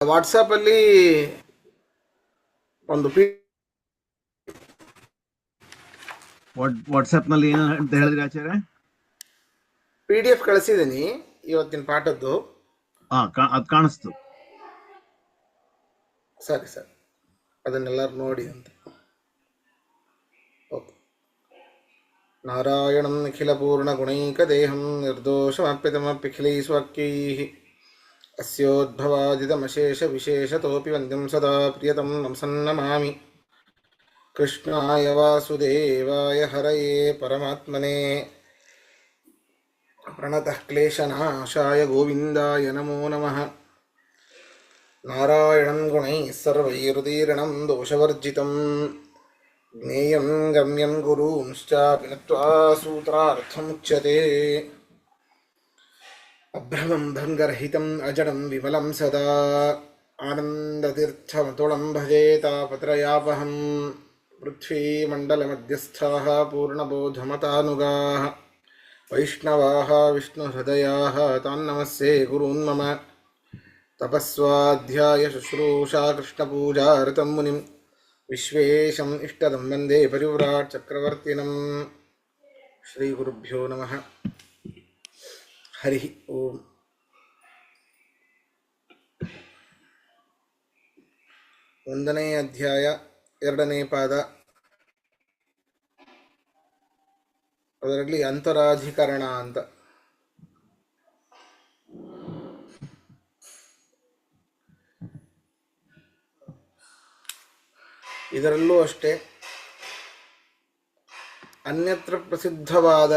ವಾಟ್ಸಪ್ಪಲ್ಲಿ ಒಂದು ವಾಟ್ಸಪ್ನಲ್ಲಿ ಏನು ಅಂತ ಹೇಳಿದ್ರಿ ಆಚಾರ್ಯ? PDF ಕಳಿಸಿದ್ದೀನಿ ಇವತ್ತಿನ ಪಾಠದ್ದು. ಅದು ಕಾಣಿಸ್ತು. ಸರಿ ಸರಿ, ಅದನ್ನೆಲ್ಲರೂ ನೋಡಿ ಅಂತ. ಓಕೆ. ನಾರಾಯಣಂ ನಿಖಿಲ ಪೂರ್ಣ ಗುಣೈಕ ದೇಹಂ ನಿರ್ದೋಷಮಪ್ಯತಮಪ್ಯಖಿಲೈಸ್ವಾಕ್ಯೈಃ ಅಸ್ಯೋದ್ಭವಾದಿತಮಶೇಷ ವಿಶೇಷತೋಪಿ ವಂದ್ಯಂ ಸದಾ ಪ್ರಿಯತಂ ನಮಸನ್ನಮಾಮಿ. ಕೃಷ್ಣಾಯ ವಾಸುದೇವಾಯ ಹರಯೇ ಪರಮಾತ್ಮನೇ ಪ್ರಣತಃ ಕ್ಲೇಶನಾಶಾಯ ಗೋವಿಂದಾಯ ನಮೋ ನಮಃ. ನಾರಾಯಣಂ ಗುಣೈಃ ಸರ್ವೈರುದೀರ್ಣಂ ದೋಷವರ್ಜಿತಂ ಜ್ಞೇಯಂ ಗಮ್ಯಂ ಗುರೂಂಶ್ಚಾಪಿ ನತ್ವಾ ಸೂತ್ರಾರ್ಥಮುಚ್ಯತೆ. ಅಭ್ರಮಂ ಭಂಗರಹಿತಂ ಅಜಡಂ ವಿಮಲಂ ಸದಾ ಆನಂದತೀರ್ಥಮತುಳಂ ಭಜೆ ತಾಪತ್ರಯಾಪಹಂ. ಪೃಥ್ವೀಮಂಡಲಮಧ್ಯಸ್ಥಾಃ ಪೂರ್ಣಬೋಧಮತಾನುಗಾಃ ವೈಷ್ಣವಾಃ ವಿಷ್ಣುಹೃದಯಾಃ ತಾನ್ನಮಸ್ಯೆ ಗುರೂನ್ ಮಮ. ತಪಸ್ವಾಧ್ಯಾಯ ಶುಶ್ರೂಷಾ ಕೃಷ್ಣಪೂಜಾರತಂ ಮುನಿಂ ವಿಶ್ವೇಶಂ ಇಷ್ಟದಂ ವಂದೇ ಪರಿವ್ರಾಟ್ ಚಕ್ರವರ್ತಿನಂ. ಶ್ರೀ ಗುರುಭ್ಯೋ ನಮಃ. ಹರಿ ಓಂ. ಒಂದನೇ ಅಧ್ಯಾಯ, ಎರಡನೇ ಪಾದ. ಅದರಲ್ಲಿ ಅಂತರಾಧಿಕರಣ ಅಂತ. ಇದರಲ್ಲೂ ಅಷ್ಟೇ ಅನ್ಯತ್ರ ಪ್ರಸಿದ್ಧವಾದ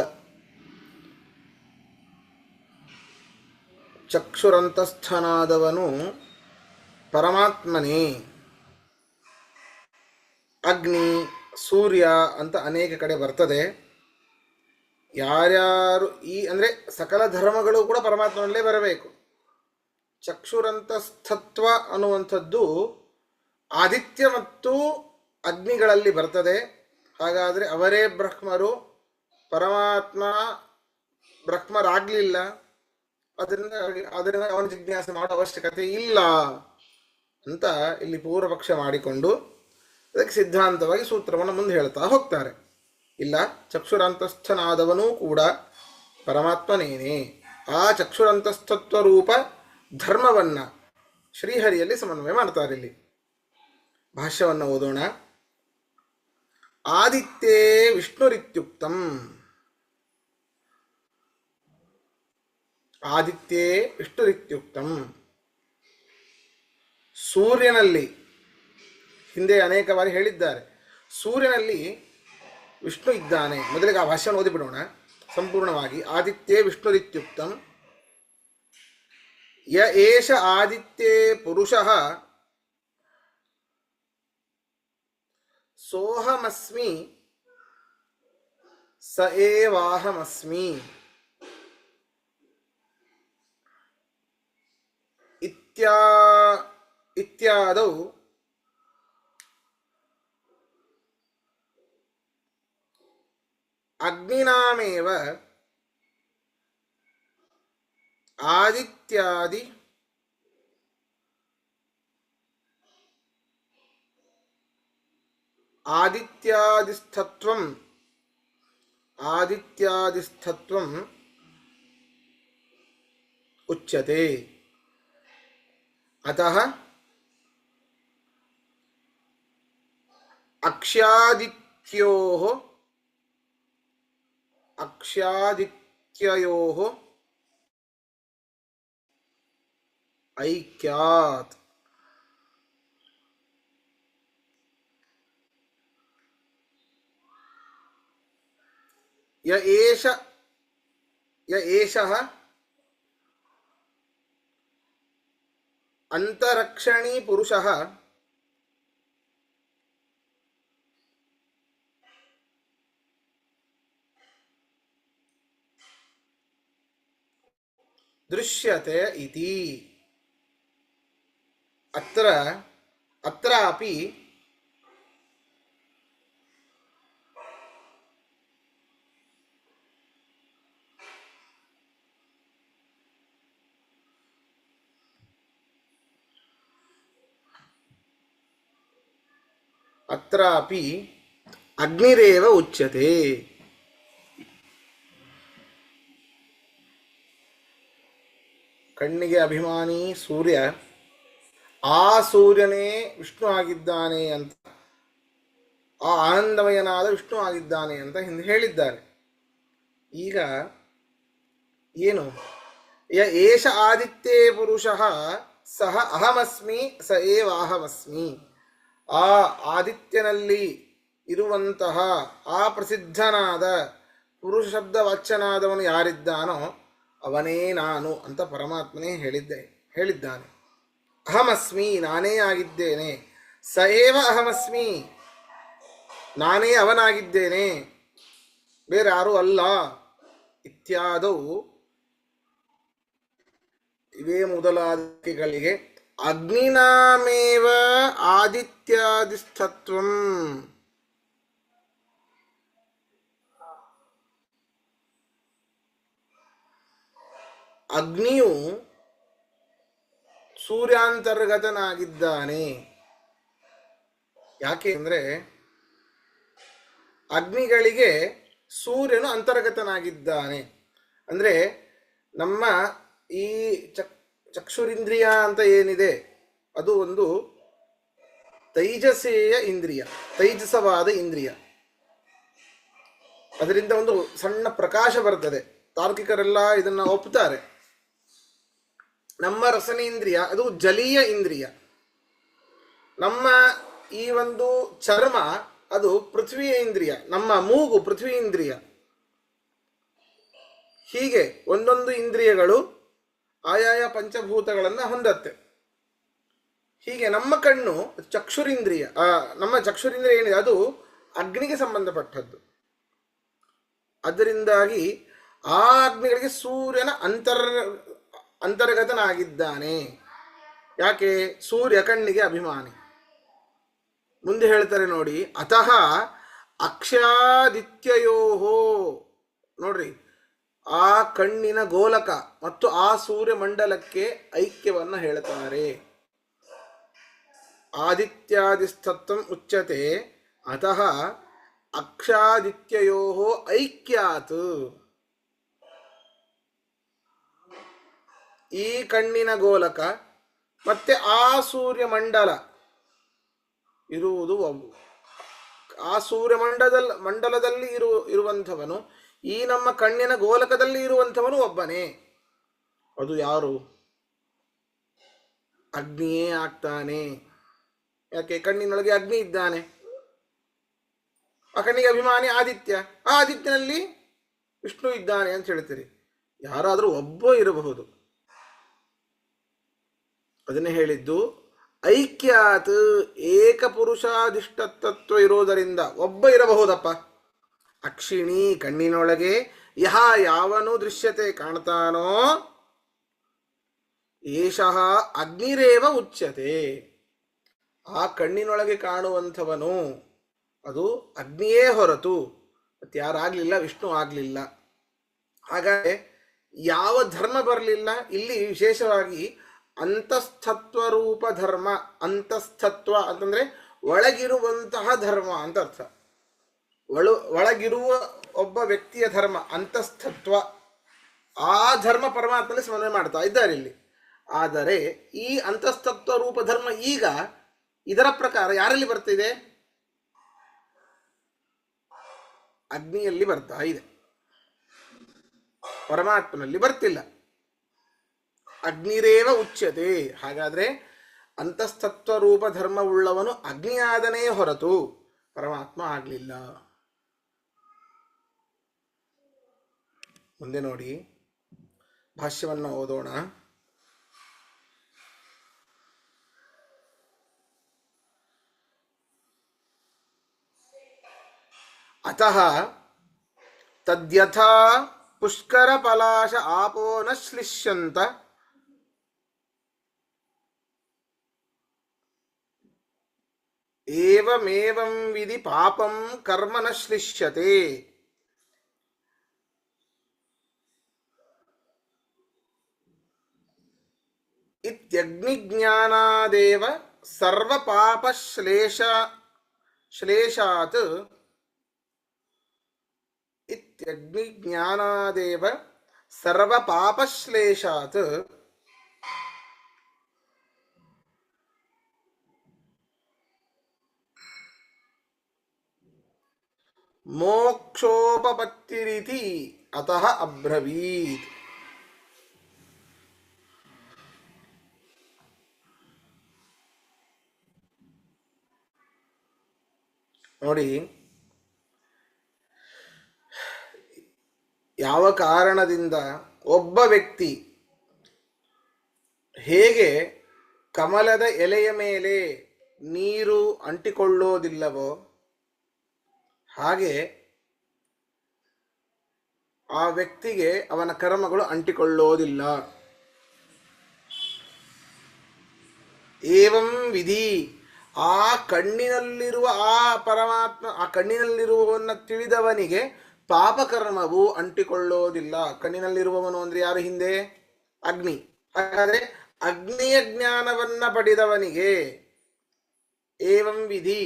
ಚಕ್ಷುರಂತಸ್ಥನಾದವನು ಪರಮಾತ್ಮನೇ. ಅಗ್ನಿ, ಸೂರ್ಯ ಅಂತ ಅನೇಕ ಕಡೆ ಬರ್ತದೆ. ಯಾರ್ಯಾರು ಅಂದರೆ ಸಕಲ ಧರ್ಮಗಳು ಕೂಡ ಪರಮಾತ್ಮನಲ್ಲೇ ಬರಬೇಕು. ಚಕ್ಷುರಂತಸ್ಥತ್ವ ಅನ್ನುವಂಥದ್ದು ಆದಿತ್ಯ ಮತ್ತು ಅಗ್ನಿಗಳಲ್ಲಿ ಬರ್ತದೆ. ಹಾಗಾದರೆ ಅವರೇ ಬ್ರಹ್ಮರು, ಪರಮಾತ್ಮ ಬ್ರಹ್ಮರಾಗಲಿಲ್ಲ, ಅದರಿಂದ ಅವನ ಜಿಜ್ಞಾಸೆ ಮಾಡೋ ಅವಶ್ಯಕತೆ ಇಲ್ಲ ಅಂತ ಇಲ್ಲಿ ಪೂರ್ವಪಕ್ಷ ಮಾಡಿಕೊಂಡು ಅದಕ್ಕೆ ಸಿದ್ಧಾಂತವಾಗಿ ಸೂತ್ರವನ್ನು ಮುಂದೆ ಹೇಳ್ತಾ ಹೋಗ್ತಾರೆ. ಇಲ್ಲ, ಚಕ್ಷುರಂತಸ್ಥನಾದವನೂ ಕೂಡ ಪರಮಾತ್ಮನೇನೆ. ಆ ಚಕ್ಷುರಂತಸ್ಥತ್ವ ರೂಪ ಧರ್ಮವನ್ನು ಶ್ರೀಹರಿಯಲ್ಲಿ ಸಮನ್ವಯ ಮಾಡ್ತಾರೆ. ಇಲ್ಲಿ ಭಾಷ್ಯವನ್ನು ಓದೋಣ. ಆದಿತ್ಯೇ ವಿಷ್ಣುರಿತ್ಯುಕ್ತಂ. ಆದಿತ್ಯೇ ವಿಷ್ಣುರಿತ್ಯುಕ್ತಂ. ಸೂರ್ಯನಲ್ಲಿ, ಹಿಂದೆ ಅನೇಕ ಬಾರಿ ಹೇಳಿದ್ದಾರೆ, ಸೂರ್ಯನಲ್ಲಿ ವಿಷ್ಣು ಇದ್ದಾನೆ. ಮೊದಲಿಗೆ ಆ ಭಾಷ್ಯವನ್ನು ಓದಿಬಿಡೋಣ ಸಂಪೂರ್ಣವಾಗಿ. ಆದಿತ್ಯೇ ವಿಷ್ಣುರಿತ್ಯುಕ್ತಂ ಯ ಏಷ ಆದಿತ್ಯೇ ಪುರುಷಃ ಸೋಹಮಸ್ಮಿ ಸ ಏವಾಹಮಸ್ಮಿ ಇತ್ಯಾದೌ ಅಗ್ನಿನಾಮೇವ ಆದಿತ್ಯಾದಿ ಆದಿತ್ಯಾದಿಸ್ಥತ್ವಂ ಉಚ್ಯತೆ. ಅತಃ ಅಕ್ಷ್ಯಾದಿತ್ಯಯೋಃ ಐಕ್ಯಾತ್. ಯ ಏಷಃ ಅಂತರಕ್ಷಣೀ ಪುರುಷಃ ದೃಶ್ಯತೆ ಇತಿ. ಅತ್ರಾಪಿ ಅತ್ರಾಪಿ ಅಗ್ನಿರೇವ ಉಚ್ಯತೆ. ಕಣ್ಣಿಗೆ ಅಭಿಮಾನಿ ಸೂರ್ಯ, ಆ ಸೂರ್ಯನೇ ವಿಷ್ಣು ಆಗಿದ್ದಾನೆ ಅಂತ, ಆ ಆನಂದಮಯನಾದ ವಿಷ್ಣು ಆಗಿದ್ದಾನೆ ಅಂತ ಹಿಂದೆ ಹೇಳಿದ್ದಾರೆ. ಈಗ ಏನು ಏಷ ಆದಿತ್ಯೇ ಪುರುಷಃ ಸಹ ಅಹಮಸ್ಮಿ ಸ ಏವ ಅಹಮಸ್ಮಿ. ಆ ಆದಿತ್ಯನಲ್ಲಿ ಇರುವಂತಹ ಆ ಪ್ರಸಿದ್ಧನಾದ ಪುರುಷ ಶಬ್ದ ವಾಚ್ಯನಾದವನು ಯಾರಿದ್ದಾನೋ ಅವನೇ ನಾನು ಅಂತ ಪರಮಾತ್ಮನೇ ಹೇಳಿದ್ದಾನೆ. ಅಹಮಸ್ಮಿ, ನಾನೇ ಆಗಿದ್ದೇನೆ. ಸ ಏವ ಅಹಮಸ್ಮಿ, ನಾನೇ ಅವನಾಗಿದ್ದೇನೆ, ಬೇರೆ ಯಾರೂ ಅಲ್ಲ. ಇತ್ಯಾದವು ಇವೇ ಮೊದಲಾದಿಗಳಿಗೆ ಅಗ್ನಿನಾಮೇವ ಆದಿತ್ಯಾದಿಸ್ಥತ್ವಂ. ಅಗ್ನಿಯು ಸೂರ್ಯಾಂತರ್ಗತನಾಗಿದ್ದಾನೆ. ಯಾಕೆ ಅಂದರೆ ಅಗ್ನಿಗಳಿಗೆ ಸೂರ್ಯನು ಅಂತರ್ಗತನಾಗಿದ್ದಾನೆ. ಅಂದರೆ ನಮ್ಮ ಈ ಚಕ್ಷುರಿಂದ್ರಿಯ ಅಂತ ಏನಿದೆ ಅದು ಒಂದು ತೈಜಸೇಯ ಇಂದ್ರಿಯ, ತೈಜಸವಾದ ಇಂದ್ರಿಯ. ಅದರಿಂದ ಒಂದು ಸಣ್ಣ ಪ್ರಕಾಶ ಬರ್ತದೆ. ತಾರ್ಕಿಕರೆಲ್ಲ ಇದನ್ನು ಒಪ್ಪುತ್ತಾರೆ. ನಮ್ಮ ರಸನೇಂದ್ರಿಯ ಅದು ಜಲೀಯ ಇಂದ್ರಿಯ. ನಮ್ಮ ಈ ಒಂದು ಚರ್ಮ ಅದು ಪೃಥ್ವಿಯ ಇಂದ್ರಿಯ. ನಮ್ಮ ಮೂಗು ಪೃಥ್ವಿ ಇಂದ್ರಿಯ. ಹೀಗೆ ಒಂದೊಂದು ಇಂದ್ರಿಯಗಳು ಆಯಾಯ ಪಂಚಭೂತಗಳನ್ನು ಹೊಂದತ್ತೆ. ಹೀಗೆ ನಮ್ಮ ಕಣ್ಣು ಚಕ್ಷುರಿಂದ್ರಿಯ, ನಮ್ಮ ಚಕ್ಷುರಿಂದ್ರಿಯ ಏನಿದೆ ಅದು ಅಗ್ನಿಗೆ ಸಂಬಂಧಪಟ್ಟದ್ದು. ಅದರಿಂದಾಗಿ ಆ ಅಗ್ನಿಗಳಿಗೆ ಸೂರ್ಯನ ಅಂತರ್ಗತನಾಗಿದ್ದಾನೆ. ಯಾಕೆ? ಸೂರ್ಯ ಕಣ್ಣಿಗೆ ಅಭಿಮಾನಿ. ಮುಂದೆ ಹೇಳ್ತಾರೆ ನೋಡಿ, ಅತಃ ಅಕ್ಷಾದಿತ್ಯಯೋಹೋ. ನೋಡ್ರಿ, ಆ ಕಣ್ಣಿನ ಗೋಲಕ ಮತ್ತು ಆ ಸೂರ್ಯಮಂಡಲಕ್ಕೆ ಐಕ್ಯವನ್ನು ಹೇಳ್ತಾರೆ. ಆದಿತ್ಯಾದಿಸ್ತತ್ವಂ ಉಚ್ಯತೆ ಅತಃ ಅಕ್ಷಾದಿತ್ಯಯೋಹೋ ಐಕ್ಯಾತ್. ಈ ಕಣ್ಣಿನ ಗೋಲಕ ಮತ್ತೆ ಆ ಸೂರ್ಯಮಂಡಲ ಇರುವುದು ಆ ಮಂಡಲದಲ್ಲಿ ಇರುವಂಥವನು ಈ ನಮ್ಮ ಕಣ್ಣಿನ ಗೋಲಕದಲ್ಲಿ ಇರುವಂಥವನು ಒಬ್ಬನೇ. ಅದು ಯಾರು? ಅಗ್ನಿಯೇ ಆಗ್ತಾನೆ. ಯಾಕೆ? ಕಣ್ಣಿನೊಳಗೆ ಅಗ್ನಿ ಇದ್ದಾನೆ. ಆ ಕಣ್ಣಿಗೆ ಅಭಿಮಾನಿ ಆದಿತ್ಯ. ಆ ಆದಿತ್ಯನಲ್ಲಿ ವಿಷ್ಣು ಇದ್ದಾನೆ ಅಂತ ಹೇಳ್ತೀರಿ. ಯಾರಾದರೂ ಒಬ್ಬ ಇರಬಹುದು. ಅದನ್ನೇ ಹೇಳಿದ್ದು ಐಕ್ಯಾತ್. ಏಕಪುರುಷಾಧಿಷ್ಠತತ್ವ ಇರೋದರಿಂದ ಒಬ್ಬ ಇರಬಹುದಪ್ಪ. ಅಕ್ಷಿಣಿ, ಕಣ್ಣಿನೊಳಗೆ ಯಹ ಯಾವನು ದೃಶ್ಯತೆ ಕಾಣ್ತಾನೋ ಏಷಃ ಅಗ್ನಿರೇವ ಉಚ್ಯತೆ. ಆ ಕಣ್ಣಿನೊಳಗೆ ಕಾಣುವಂಥವನು ಅದು ಅಗ್ನಿಯೇ ಹೊರತು ಮತ್ತೆ ಯಾರಾಗಲಿಲ್ಲ, ವಿಷ್ಣು ಆಗಲಿಲ್ಲ. ಹಾಗಾಗಿ ಯಾವ ಧರ್ಮ ಬರಲಿಲ್ಲ ಇಲ್ಲಿ. ವಿಶೇಷವಾಗಿ ಅಂತಸ್ಥತ್ವ ರೂಪ ಧರ್ಮ. ಅಂತಸ್ಥತ್ವ ಅಂತಂದ್ರೆ ಒಳಗಿರುವಂತಹ ಧರ್ಮ ಅಂತ ಅರ್ಥ. ಒಳಗಿರುವ ಒಬ್ಬ ವ್ಯಕ್ತಿಯ ಧರ್ಮ ಅಂತಸ್ಥತ್ವ. ಆ ಧರ್ಮ ಪರಮಾತ್ಮನಲ್ಲಿ ಸ್ಮರಣೆ ಮಾಡ್ತಾ ಇದ್ದಾರೆ ಇಲ್ಲಿ. ಆದರೆ ಈ ಅಂತಸ್ಥತ್ವ ರೂಪ ಧರ್ಮ ಈಗ ಇದರ ಪ್ರಕಾರ ಯಾರಲ್ಲಿ ಬರ್ತಿದೆ? ಅಗ್ನಿಯಲ್ಲಿ ಬರ್ತಾ ಇದೆ, ಪರಮಾತ್ಮನಲ್ಲಿ ಬರ್ತಿಲ್ಲ. ಅಗ್ನಿರೇವ ಉಚ್ಯತೆ. ಹಾಗಾದ್ರೆ ಅಂತಸ್ಥತ್ವ ರೂಪ ಧರ್ಮವುಳ್ಳವನು ಅಗ್ನಿಯಾದನೇ ಹೊರತು ಪರಮಾತ್ಮ ಆಗಲಿಲ್ಲ. ಮುಂದೆ ನೋಡಿ, ಭಾಷ್ಯವನ್ನು ಓದೋಣ. ಅತಃ ತದ್ಯಥಾ ಪುಷ್ಕರ ಪಲಾಶ ಆಪೋ ನ ಶ್ಲಿಷ್ಯಂತ ಏವಮೇವಂ ವಿಧಿ ಪಾಪಂ ಕರ್ಮ ನ ಶ್ಲಿಷ್ಯತೆ. ಇತ್ಯಗ್ನಿಜ್ಞಾನಾದೇವ ಸರ್ವ ಪಾಪಶ್ಲೇಷ ಶ್ಲೇಷಾತ್ ಇತ್ಯಗ್ನಿಜ್ಞಾನಾದೇವ ಸರ್ವಪಾಪಶ್ಲೇಷಾತ್ ಮೋಕ್ಷೋಪಪತ್ತಿರಿತಿ ಅತಃ ಅಬ್ರವೀತ್. ನೋಡಿ, ಯಾವ ಕಾರಣದಿಂದ ಒಬ್ಬ ವ್ಯಕ್ತಿ ಹೇಗೆ ಕಮಲದ ಎಲೆಯ ಮೇಲೆ ನೀರು ಅಂಟಿಕೊಳ್ಳೋದಿಲ್ಲವೋ ಹಾಗೆ ಆ ವ್ಯಕ್ತಿಗೆ ಅವನ ಕರ್ಮಗಳು ಅಂಟಿಕೊಳ್ಳೋದಿಲ್ಲ. ಏವಂ ವಿಧಿ, ಆ ಕಣ್ಣಿನಲ್ಲಿರುವ ಆ ಪರಮಾತ್ಮ, ಆ ಕಣ್ಣಿನಲ್ಲಿರುವವನ್ನ ತಿಳಿದವನಿಗೆ ಪಾಪಕರ್ಮವು ಅಂಟಿಕೊಳ್ಳೋದಿಲ್ಲ. ಕಣ್ಣಿನಲ್ಲಿರುವವನು ಅಂದ್ರೆ ಯಾರು? ಹಿಂದೆ ಅಗ್ನಿ. ಹಾಗಾದ್ರೆ ಅಗ್ನಿಯ ಜ್ಞಾನವನ್ನ ಪಡೆದವನಿಗೆ ಏವಂ ವಿಧಿ,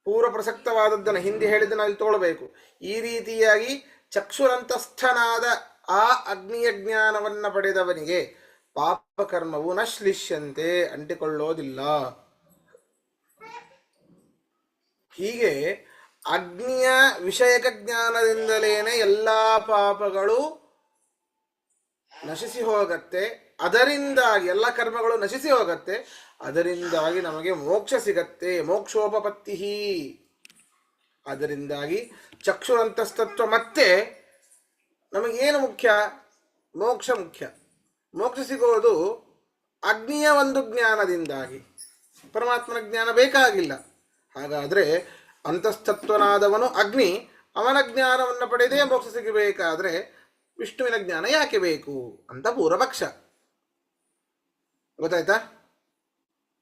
ಪೂರ್ವ ಪ್ರಸಕ್ತವಾದದ್ದನ್ನು ಹಿಂದೆ ಹೇಳಿದ್ದನ್ನು ಅಲ್ಲಿ ತಗೊಳ್ಬೇಕು. ಈ ರೀತಿಯಾಗಿ ಚಕ್ಷುರಂತಸ್ಥನಾದ ಆ ಅಗ್ನಿಯ ಜ್ಞಾನವನ್ನ ಪಡೆದವನಿಗೆ ಪಾಪಕರ್ಮವು ನ ಶ್ಲಿಷ್ಯಂತೆ, ಅಂಟಿಕೊಳ್ಳೋದಿಲ್ಲ. ಹೀಗೆ ಅಗ್ನಿಯ ವಿಷಯಕ ಜ್ಞಾನದಿಂದಲೇನೆ ಎಲ್ಲ ಪಾಪಗಳು ನಶಿಸಿ ಹೋಗತ್ತೆ. ಅದರಿಂದಾಗಿ ಎಲ್ಲ ಕರ್ಮಗಳು ನಶಿಸಿ ಹೋಗತ್ತೆ. ಅದರಿಂದಾಗಿ ನಮಗೆ ಮೋಕ್ಷ ಸಿಗತ್ತೆ. ಮೋಕ್ಷೋಪಪತ್ತಿ. ಅದರಿಂದಾಗಿ ಚಕ್ಷುರಂತಸ್ತತ್ವ ಮತ್ತೆ ನಮಗೇನು ಮುಖ್ಯ? ಮೋಕ್ಷ ಮುಖ್ಯ. ಮೋಕ್ಷ ಸಿಗೋದು ಅಗ್ನಿಯ ಒಂದು ಜ್ಞಾನದಿಂದಾಗಿ, ಪರಮಾತ್ಮನ ಜ್ಞಾನ ಬೇಕಾಗಿಲ್ಲ. ಹಾಗಾದರೆ ಅಂತಸ್ತತ್ವನಾದವನು ಅಗ್ನಿ, ಅವನ ಜ್ಞಾನವನ್ನು ಪಡೆದೇ ಮೋಕ್ಷ ಸಿಗಬೇಕಾದ್ರೆ ವಿಷ್ಣುವಿನ ಜ್ಞಾನ ಯಾಕೆ ಬೇಕು ಅಂತ ಪೂರ್ವಪಕ್ಷ. ಗೊತ್ತಾಯ್ತಾ?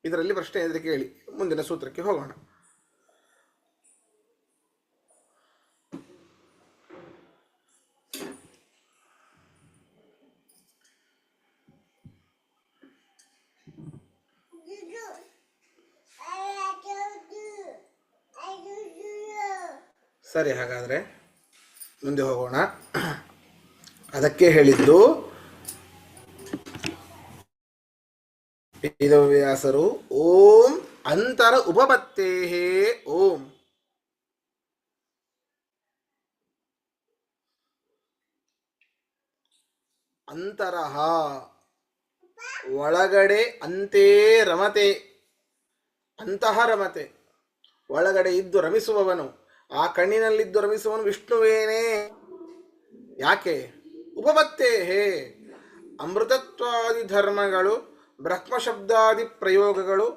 ಇದರಲ್ಲಿ ಪ್ರಶ್ನೆ ಇದ್ರೆ ಕೇಳಿ, ಮುಂದಿನ ಸೂತ್ರಕ್ಕೆ ಹೋಗೋಣ. ಸರಿ, ಹಾಗಾದರೆ ಮುಂದೆ ಹೋಗೋಣ. ಅದಕ್ಕೆ ಹೇಳಿದ್ದು ವೇದವ್ಯಾಸರು ಓಂ ಅಂತರ ಉಪಪತ್ತೇಹೇ ಓಂ. ಅಂತರಹ ಒಳಗಡೆ, ಅಂತೇ ರಮತೆ, ಅಂತಃ ರಮತೆ, ಒಳಗಡೆ ಇದ್ದು ರಮಿಸುವವನು. ಆ ಕಣ್ಣಿನಲ್ಲಿದ್ದು ರಮಿಸುವವನು ವಿಷ್ಣುವೇನೇ. ಯಾಕೆ? ಉಪಪತ್ತೇಹೇ, ಅಮೃತತ್ವಾದಿ ಧರ್ಮಗಳು, ಬ್ರಹ್ಮಶಬ್ದಾದಿ ಪ್ರಯೋಗಗಳು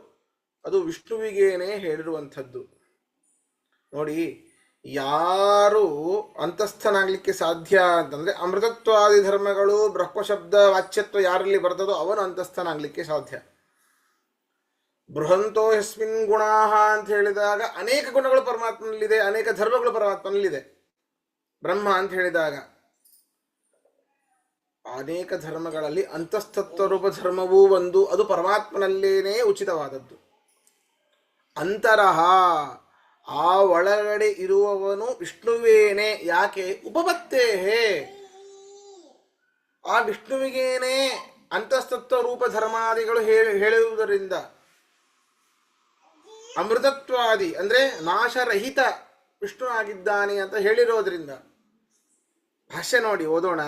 ಅದು ವಿಷ್ಣುವಿಗೇನೆ ಹೇಳಿರುವಂಥದ್ದು. ನೋಡಿ, ಯಾರು ಅಂತಸ್ಥನಾಗಲಿಕ್ಕೆ ಸಾಧ್ಯ ಅಂತಂದರೆ ಅಮೃತತ್ವಾದಿ ಧರ್ಮಗಳು, ಬ್ರಹ್ಮಶಬ್ದ ವಾಚ್ಯತ್ವ ಯಾರಲ್ಲಿ ಬರ್ತದೋ ಅವನು ಅಂತಸ್ಥನಾಗಲಿಕ್ಕೆ ಸಾಧ್ಯ. ಬೃಹಂತೋ ಯಸ್ಮಿನ್ ಗುಣಾಹ ಅಂತ ಹೇಳಿದಾಗ ಅನೇಕ ಗುಣಗಳು ಪರಮಾತ್ಮನಲ್ಲಿದೆ, ಅನೇಕ ಧರ್ಮಗಳು ಪರಮಾತ್ಮನಲ್ಲಿದೆ. ಬ್ರಹ್ಮ ಅಂತ ಹೇಳಿದಾಗ ಅನೇಕ ಧರ್ಮಗಳಲ್ಲಿ ಅಂತಸ್ತತ್ವ ರೂಪ ಧರ್ಮವೂ ಒಂದು, ಅದು ಪರಮಾತ್ಮನಲ್ಲೇನೇ ಉಚಿತವಾದದ್ದು. ಅಂತರಹ, ಆ ಒಳಗಡೆ ಇರುವವನು ವಿಷ್ಣುವೇನೇ. ಯಾಕೆ? ಉಪಪತ್ತೇಹೇ, ಆ ವಿಷ್ಣುವಿಗೇನೆ ಅಂತಸ್ತತ್ವ ರೂಪ ಧರ್ಮಾದಿಗಳು ಹೇಳುವುದರಿಂದ, ಅಮೃತತ್ವಾದಿ ಅಂದ್ರೆ ನಾಶರಹಿತ ವಿಷ್ಣು ಆಗಿದ್ದಾನೆ ಅಂತ ಹೇಳಿರೋದ್ರಿಂದ. ಭಾಷ್ಯ ನೋಡಿ, ಓದೋಣ.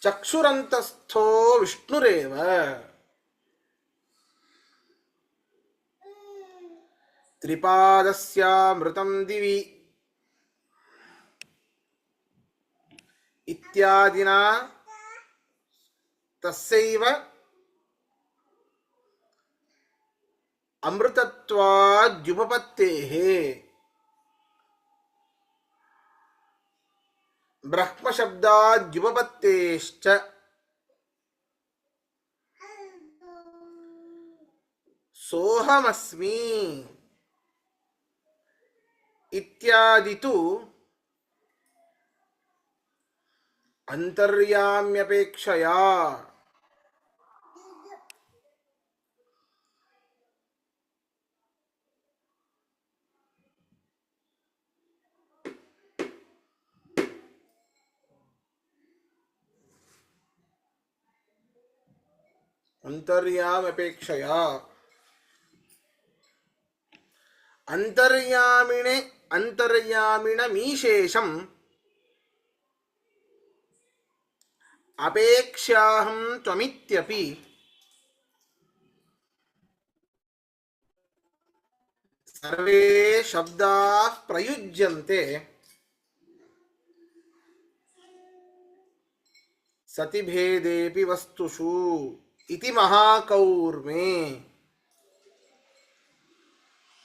ಚಕ್ಷುರಂತಸ್ಥೋ ವಿಷ್ಣುರೇವ ತ್ರಿಪಾದಸ್ಯಾಮೃತಂ ದಿವಿ ಇತ್ಯಾದಿನ ತಸ್ಸೈವ ಅಮೃತತ್ವಾದ್ಯುಪಪತ್ತೇಹೇ ಬ್ರಹ್ಮಶಬ್ದಾದ್ಯುಪಪತ್ತೇಶ್ಚ ಸೋಹಮಸ್ಮಿ ಇತ್ಯಾದಿತು ಅಂತರ್ಯಾಮ್ಯಪೇಕ್ಷಯಾ. ಅಂತರ್ಯಾಮ್ಯಪೇಕ್ಷಯ ಅಂತರ್ಯಾಮಿಣಮೀಶೇಷಂ ಅಪೇಕ್ಷ್ಯಾಹಂ ತ್ವಮಿತ್ಯಪಿ ಸರ್ವೇ ಶಬ್ದಾಃ ಪ್ರಯುಜ್ಯಂತೆ ಸತಿಭೇದೇಪಿ ವಸ್ತುಷು ಇತಿ ಮಹಾಕೌರ್ಮೆ.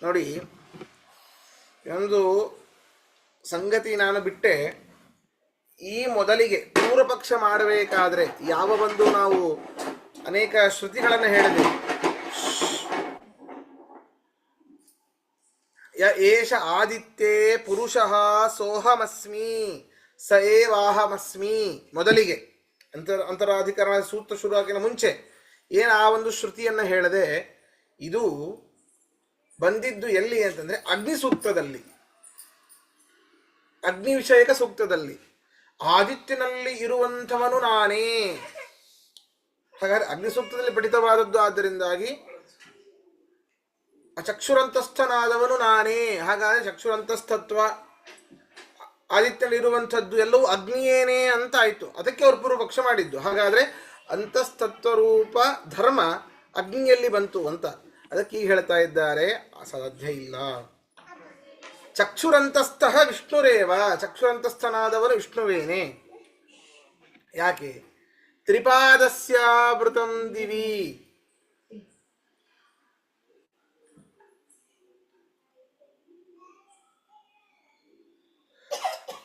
ನೋಡಿ, ಒಂದು ಸಂಗತಿ ನಾನು ಬಿಟ್ಟೆ. ಈ ಮೊದಲಿಗೆ ಪೂರ್ವಪಕ್ಷ ಮಾಡಬೇಕಾದ್ರೆ ಯಾವ ಒಂದು ನಾವು ಅನೇಕ ಶ್ರುತಿಗಳನ್ನು ಹೇಳಿದೆ. ಯ ಏಷ ಆದಿತ್ಯೇ ಪುರುಷಃ ಸೋಹಮಸ್ಮಿ ಸ ಏವಾಹಮಸ್ಮಿ ಮೊದಲಿಗೆ ಅಂತರಾಧಿಕರಣ ಸೂತ್ರ ಶುರುವಾಗಿನ ಮುಂಚೆ ಏನು ಆ ಒಂದು ಶ್ರುತಿಯನ್ನು ಹೇಳದೆ, ಇದು ಬಂದಿದ್ದು ಎಲ್ಲಿ ಅಂತಂದ್ರೆ ಅಗ್ನಿ ಸೂಕ್ತದಲ್ಲಿ, ಅಗ್ನಿ ವಿಷಯಕ ಸೂಕ್ತದಲ್ಲಿ. ಆದಿತ್ಯನಲ್ಲಿ ಇರುವಂಥವನು ನಾನೇ. ಹಾಗಾದ್ರೆ ಅಗ್ನಿ ಸೂಕ್ತದಲ್ಲಿ ಪಠಿತವಾದದ್ದು, ಆದ್ದರಿಂದಾಗಿ ಚಕ್ಷುರಂತಸ್ಥನಾದವನು ನಾನೇ. ಹಾಗಾದ್ರೆ ಚಕ್ಷುರಂತಸ್ಥತ್ವ ಆದಿತ್ಯನಲ್ಲಿರುವಂಥದ್ದು ಎಲ್ಲವೂ ಅಗ್ನಿಯೇನೇ ಅಂತ ಆಯ್ತು. ಅದಕ್ಕೆ ಅವರು ಪೂರ್ವಪಕ್ಷ ಮಾಡಿದ್ದು. ಹಾಗಾದ್ರೆ ಅಂತಸ್ತತ್ವರೂಪ ಧರ್ಮ ಅಗ್ನಿಯಲ್ಲಿ ಬಂತು ಅಂತ. ಅದಕ್ಕೆ ಈಗ ಹೇಳ್ತಾ ಇದ್ದಾರೆ, ಅಸಾಧ್ಯ ಇಲ್ಲ. ಚಕ್ಷುರಂತಸ್ಥಃ ವಿಷ್ಣುರೇವ, ಚಕ್ಷುರಂತಸ್ಥನಾದವನು ವಿಷ್ಣುವೇನೆ. ಯಾಕೆ? ತ್ರಿಪಾದಸ್ಯಾವೃತಂ ದಿವಿ,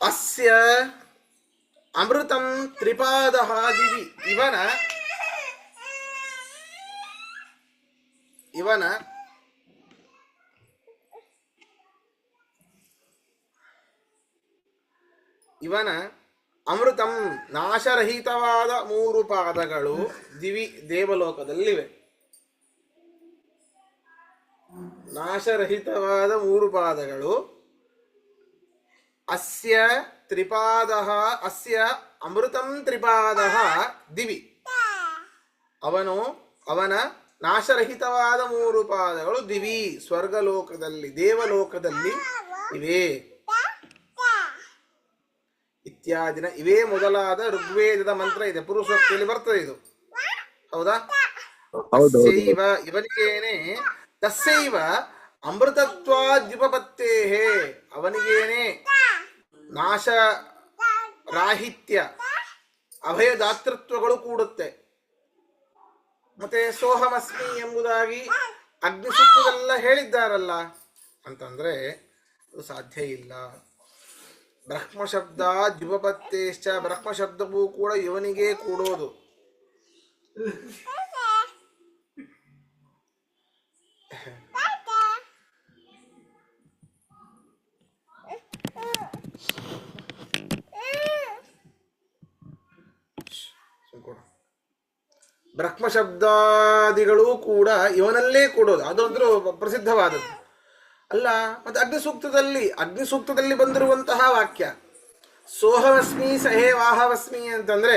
ಅಸ್ಯ ಅಮೃತಂ ತ್ರಿಪಾದಃ ದಿವಿ. ಇವನ ಅಮೃತಂ ನಾಶರಹಿತವಾದ 3 ಪಾದಗಳು ದಿವಿ ದೇವಲೋಕದಲ್ಲಿವೆ. ನಾಶರಹಿತವಾದ 3 ಪಾದಗಳು. ಅಸ್ಯ ತ್ರಿಪಾದಃ, ಅಸ್ಯ ಅಮೃತಂ ತ್ರಿಪಾದಃ ದಿವಿ. ಅವನ ನಾಶರಹಿತವಾದ 3 ಪಾದಗಳು ದಿವಿ ಸ್ವರ್ಗಲೋಕದಲ್ಲಿ, ದೇವಲೋಕದಲ್ಲಿ ಇವೆ. ಇತ್ಯಾದಿನ ಇವೇ ಮೊದಲಾದ ಋಗ್ವೇದದ ಮಂತ್ರ ಇದೆ, ಪುರುಷೋಕ್ತಿಯಲ್ಲಿ ಬರ್ತದೆ ಇದು. ಹೌದಾ? ಇವನಿಗೇನೆ ತಸ್ಸೈವ ಅಮೃತತ್ವಾದ್ಯುಪಪತ್ತೇಹೇ, ಅವನಿಗೇನೆ ನಾಶ ರಾಹಿತ್ಯ ಅಭಯದಾತೃತ್ವಗಳು ಕೂಡುತ್ತೆ. ಮತ್ತೆ ಸೋಹಮಸ್ಮಿ ಎಂಬುದಾಗಿ ಅಗ್ನಿಸೂಕ್ತದೆಲ್ಲ ಹೇಳಿದ್ದಾರಲ್ಲ ಅಂತಂದ್ರೆ ಅದು ಸಾಧ್ಯ ಇಲ್ಲ. ಬ್ರಹ್ಮಶಬ್ದ ದ್ಯುಪಪತ್ತೇಶ್ಚ, ಬ್ರಹ್ಮಶಬ್ದವೂ ಕೂಡ ಇವನಿಗೆ ಕೂಡೋದು. ಬ್ರಹ್ಮಶಬ್ದಾದಿಗಳು ಕೂಡ ಇವನಲ್ಲೇ ಕೂಡೋದು. ಅದೊಂದು ಪ್ರಸಿದ್ಧವಾದದ್ದು ಅಲ್ಲ. ಮತ್ತೆ ಅಗ್ನಿಸೂಕ್ತದಲ್ಲಿ ಬಂದಿರುವಂತಹ ವಾಕ್ಯ ಸೋಹವಸ್ಮಿ ಸಹೇ ವಾಹವಸ್ಮಿ ಅಂತಂದ್ರೆ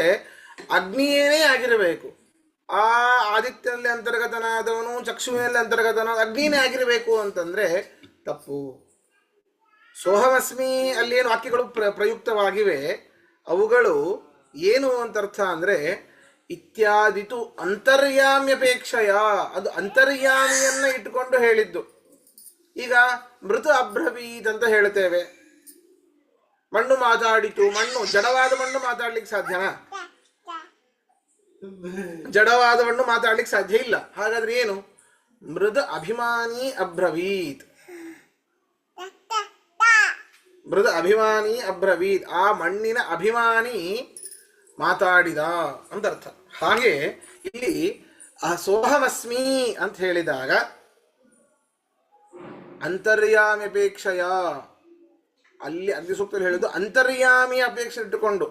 ಅಗ್ನಿಯೇನೇ ಆಗಿರಬೇಕು. ಆ ಆದಿತ್ಯನಲ್ಲಿ ಅಂತರ್ಗತನಾದವನು ಚಕ್ಷುವಿನಲ್ಲಿ ಅಂತರ್ಗತನಾದ ಅಗ್ನಿಯೇ ಆಗಿರಬೇಕು ಅಂತಂದ್ರೆ ತಪ್ಪು. ಸೋಹವಸ್ಮಿ ಅಲ್ಲಿ ಏನು ವಾಕ್ಯಗಳು ಪ್ರಯುಕ್ತವಾಗಿವೆ, ಅವುಗಳು ಏನು ಅಂತ ಅರ್ಥ ಅಂದ್ರೆ ಇತ್ಯಾದಿತು ಅಂತರ್ಯಾಮ್ಯಪೇಕ್ಷಯ, ಅದು ಅಂತರ್ಯಾಮಿಯನ್ನ ಇಟ್ಟುಕೊಂಡು ಹೇಳಿದ್ದು. ಈಗ ಮೃತ ಅಬ್ರವೀತ್ ಅಂತ ಹೇಳ್ತೇವೆ. ಮಣ್ಣು ಮಾತಾಡಿತು. ಜಡವಾದ ಮಣ್ಣು ಮಾತಾಡ್ಲಿಕ್ಕೆ ಸಾಧ್ಯನಾ? ಜಡವಾದ ಮಣ್ಣು ಮಾತಾಡ್ಲಿಕ್ಕೆ ಸಾಧ್ಯ ಇಲ್ಲ. ಹಾಗಾದ್ರೆ ಏನು? ಮೃದ ಅಭಿಮಾನಿ ಅಬ್ರವೀತ್, ಮೃದ ಅಭಿಮಾನಿ ಅಬ್ರವೀತ್, ಆ ಮಣ್ಣಿನ ಅಭಿಮಾನಿ ಮಾತಾಡಿದ ಅಂತ ಅರ್ಥ. ಹಾಗೆ ಇಲ್ಲಿ ಆ ಸೋಹಮಸ್ಮಿ ಅಂತ ಹೇಳಿದಾಗ ಅಂತರ್ಯಾಮಿ ಅಪೇಕ್ಷೆಯ, ಅಲ್ಲಿ ಅಗ್ನಿಸೂಕ್ತದಲ್ಲಿ ಹೇಳಿದ್ದು ಅಂತರ್ಯಾಮಿ ಅಪೇಕ್ಷೆ ಇಟ್ಟುಕೊಂಡು.